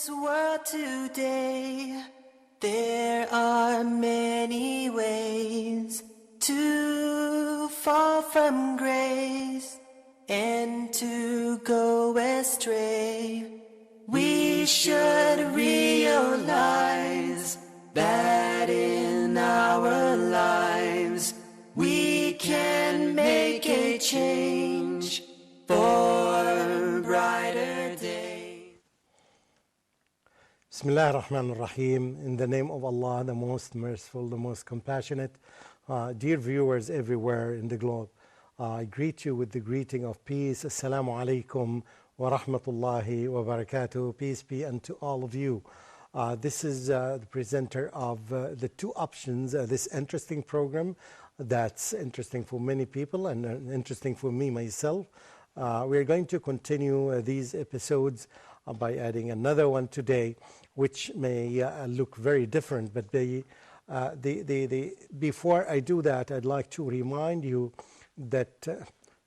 this world today, there are many ways to fall from grace and to go astray. We should realize that in our lives we can make a change for brighter days. Bismillah ar-Rahman ar-Rahim. In the name of Allah, the most merciful, the most compassionate. Dear viewers everywhere in the globe, I greet you with the greeting of peace. Assalamu alaikum wa rahmatullahi wa barakatuh. Peace be unto all of you. This is the presenter of the two options, this interesting program that's interesting for many people and interesting for me myself. We're going to continue these episodes by adding another one today, which may look very different. But before I do that, I'd like to remind you that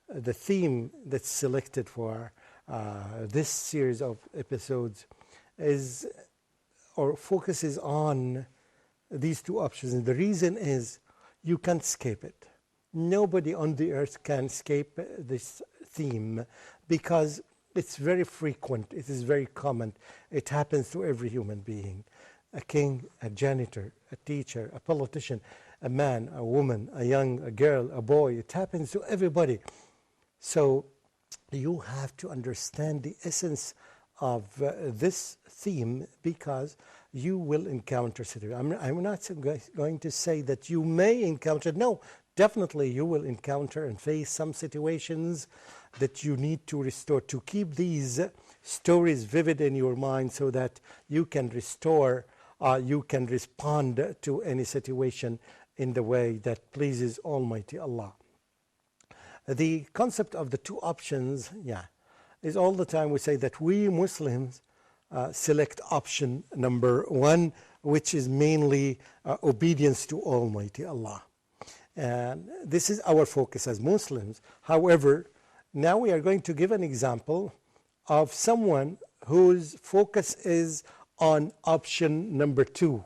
the theme that's selected for this series of episodes is or focuses on these two options. And the reason is you can't escape it. Nobody on the earth can escape this theme because it's very frequent, it is very common. It happens to every human being. A king, a janitor, a teacher, a politician, a man, a woman, a girl, a boy. It happens to everybody. So you have to understand the essence of this theme because you will encounter situations. I'm not going to say that you may encounter, no, definitely you will encounter and face some situations that you need to restore, to keep these stories vivid in your mind so that you can restore, you can respond to any situation in the way that pleases Almighty Allah. The concept of the two options, is all the time we say that we Muslims select option number one, which is mainly obedience to Almighty Allah. And this is our focus as Muslims. However, now we are going to give an example of someone whose focus is on option number two,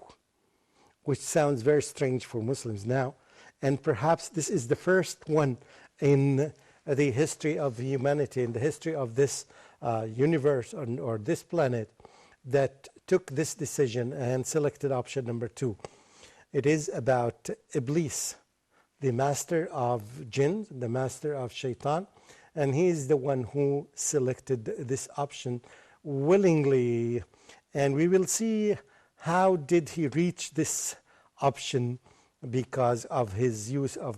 which sounds very strange for Muslims now. And perhaps this is the first one in the history of humanity, in the history of this universe or this planet that took this decision and selected option number two. It is about Iblis, the master of jinn, the master of shaitan, and he is the one who selected this option willingly. And we will see how did he reach this option because of his use of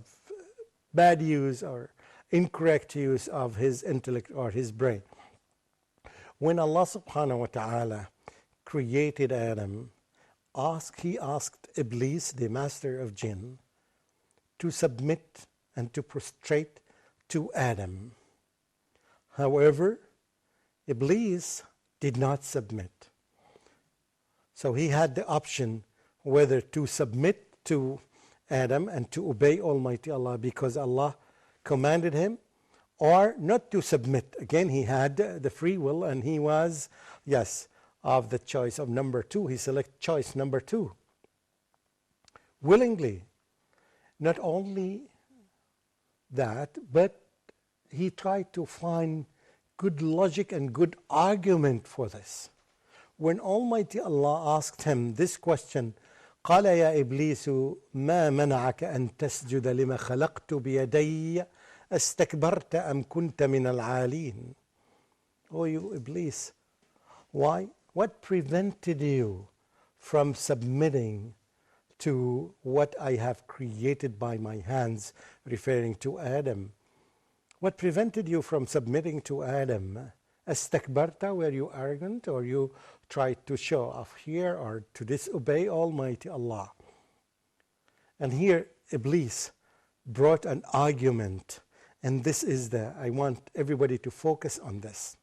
bad use or incorrect use of his intellect or his brain. When Allah subhanahu wa ta'ala created Adam, he asked Iblis, the master of jinn, to submit and to prostrate to Adam. However, Iblis did not submit. So he had the option whether to submit to Adam and to obey Almighty Allah because Allah commanded him, or not to submit. Again, he had the free will and he was, of the choice of number two. He selected choice number two. Willingly. Not only that, but he tried to find good logic and good argument for this. When Almighty Allah asked him this question, قال يا إبليس ما منعك أن تسجد لما خلقت بيدي استكبرت أم كنت من العالين. Oh, you Iblis, why? What prevented you from submitting to what I have created by my hands, referring to Adam? What prevented you from submitting to Adam? Astakbarta, were you arrogant, or you tried to show off here or to disobey Almighty Allah? And here Iblis brought an argument, and this is I want everybody to focus on this.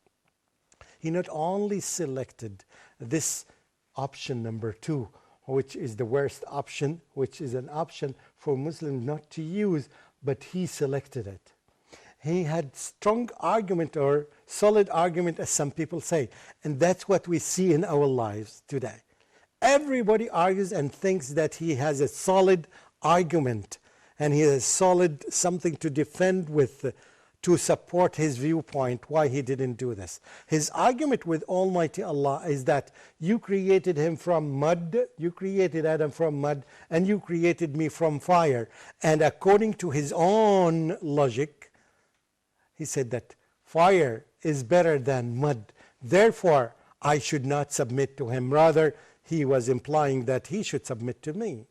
He not only selected this option number two, which is the worst option, which is an option for Muslims not to use, but he selected it. He had strong argument or solid argument, as some people say. And that's what we see in our lives today. Everybody argues and thinks that he has a solid argument and he has solid something to defend with, to support his viewpoint why he didn't do this. His argument with Almighty Allah is that you created him from mud, you created Adam from mud, and you created me from fire. And according to his own logic, he said that fire is better than mud. Therefore, I should not submit to him. Rather, he was implying that he should submit to me.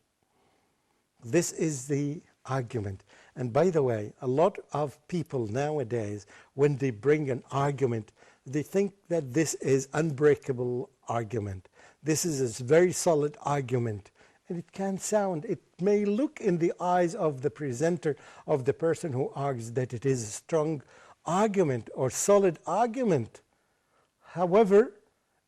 This is the argument. And by the way, a lot of people nowadays, when they bring an argument, they think that this is unbreakable argument. This is a very solid argument. And it can sound, it may look in the eyes of the presenter, of the person who argues, that it is a strong argument or solid argument. However,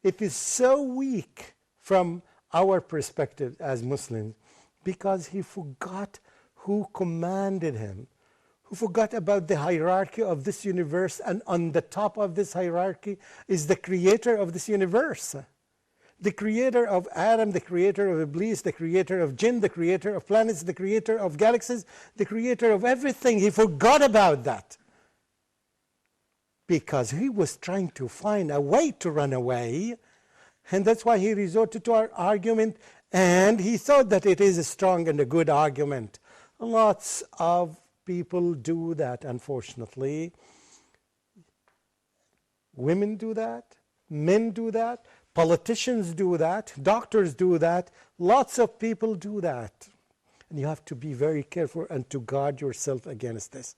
it is so weak from our perspective as Muslims because he forgot who commanded him, who forgot about the hierarchy of this universe, and on the top of this hierarchy is the creator of this universe. The creator of Adam, the creator of Iblis, the creator of jinn, the creator of planets, the creator of galaxies, the creator of everything. He forgot about that because he was trying to find a way to run away, and that's why he resorted to our argument, and he thought that it is a strong and a good argument. Lots of people do that, unfortunately. Women do that, men do that, politicians do that, doctors do that, lots of people do that. And you have to be very careful and to guard yourself against this.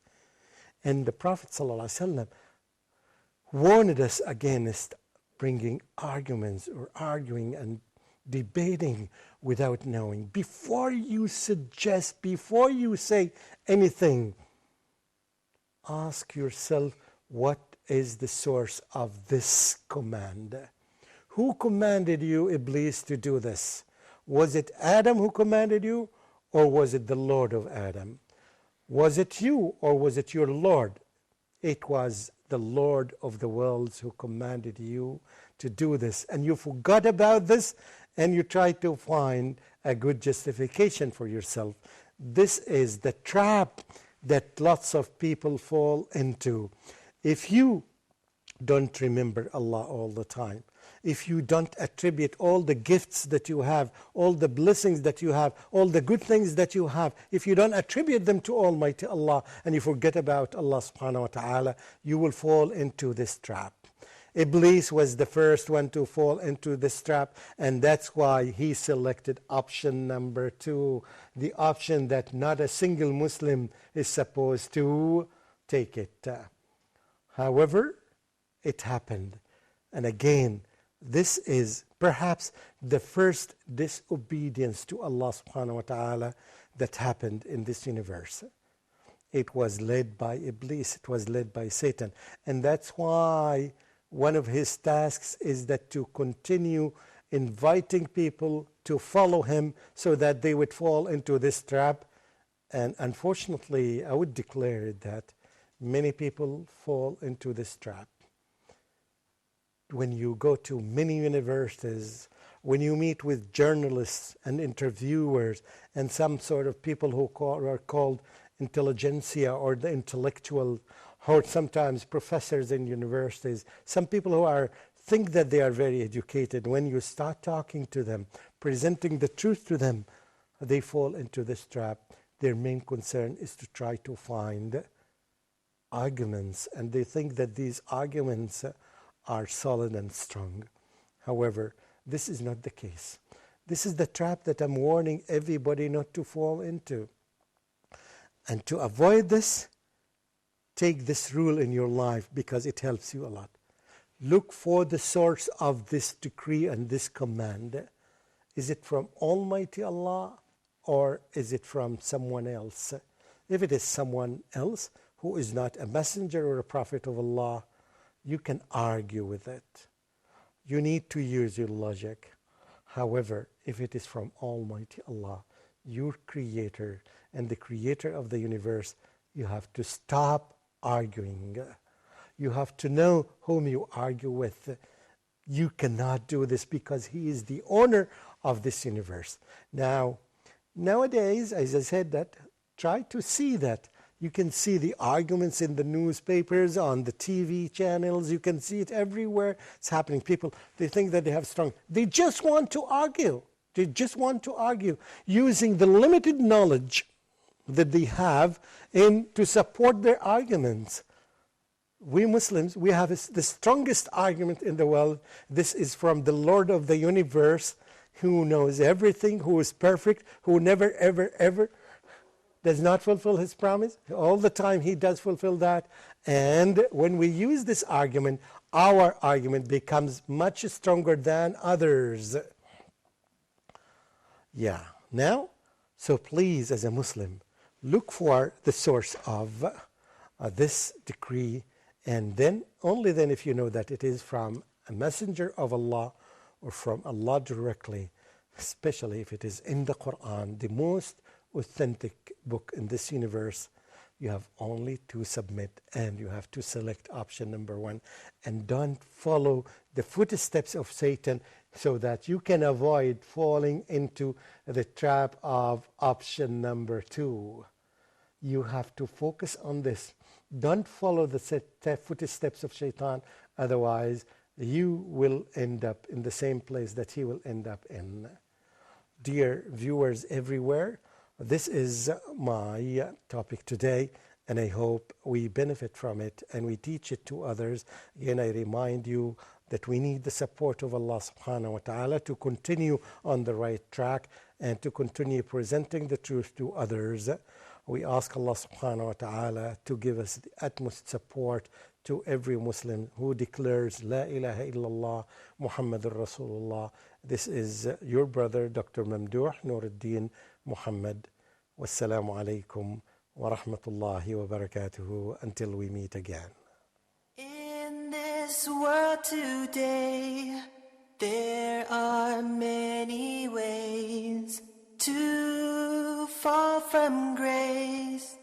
And the Prophet ﷺ warned us against bringing arguments or arguing and debating without knowing. Before you suggest, before you say anything, ask yourself, what is the source of this command? Who commanded you, Iblis, to do this? Was it Adam who commanded you, or was it the Lord of Adam? Was it you, or was it your Lord? It was the Lord of the worlds who commanded you to do this. And you forgot about this, and you try to find a good justification for yourself. This is the trap that lots of people fall into. If you don't remember Allah all the time, if you don't attribute all the gifts that you have, all the blessings that you have, all the good things that you have, if you don't attribute them to Almighty Allah and you forget about Allah subhanahu wa ta'ala, you will fall into this trap. Iblis was the first one to fall into this trap, and that's why he selected option number 2, the option that not a single Muslim is supposed to take it. However, it happened. And again, this is perhaps the first disobedience to Allah subhanahu wa ta'ala that happened in this universe. It was led by Iblis, it was led by Satan. And that's why one of his tasks is that to continue inviting people to follow him so that they would fall into this trap. And unfortunately, I would declare that many people fall into this trap. When you go to many universities, when you meet with journalists and interviewers and some sort of people who are called intelligentsia or the intellectual, or sometimes professors in universities, some people who think that they are very educated, when you start talking to them, presenting the truth to them, they fall into this trap. Their main concern is to try to find arguments, and they think that these arguments are solid and strong. However, this is not the case. This is the trap that I'm warning everybody not to fall into. And to avoid this, take this rule in your life because it helps you a lot. Look for the source of this decree and this command. Is it from Almighty Allah or is it from someone else? If it is someone else who is not a messenger or a prophet of Allah, you can argue with it. You need to use your logic. However, if it is from Almighty Allah, your creator and the creator of the universe, you have to stop arguing. You have to know whom you argue with. You cannot do this because he is the owner of this universe. Now, nowadays, as I said, that try to see that. You can see the arguments in the newspapers, on the TV channels. You can see it everywhere. It's happening. People, they think that they have strong. They just want to argue. They just want to argue using the limited knowledge that they have to support their arguments. We Muslims, we have the strongest argument in the world. This is from the Lord of the universe, who knows everything, who is perfect, who never, ever, ever does not fulfill his promise. All the time he does fulfill that. And when we use this argument, our argument becomes much stronger than others. Yeah. Now, so please, as a Muslim, look for the source of this decree, and then, only then, if you know that it is from a messenger of Allah or from Allah directly, especially if it is in the Quran, the most authentic book in this universe, you have only to submit, and you have to select option number 1, and don't follow the footsteps of Satan, so that you can avoid falling into the trap of option number 2. You have to focus on this. Don't follow the footsteps of Shaitan, otherwise you will end up in the same place that he will end up in. Dear viewers everywhere, this is my topic today, and I hope we benefit from it and we teach it to others. Again, I remind you that we need the support of Allah subhanahu wa ta'ala to continue on the right track and to continue presenting the truth to others. We ask Allah subhanahu wa ta'ala to give us the utmost support to every Muslim who declares La ilaha illallah Muhammadur Rasulullah. This is your brother, Dr. Mamdouh Muhammad. Wassalamu alaikum wa rahmatullahi wa barakatuhu. Until we meet again. In this world today, there are many ways to fall from grace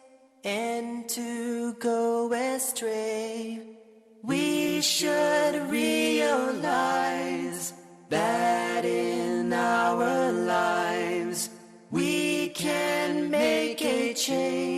and to go astray. We should realize that in our lives we can make a change.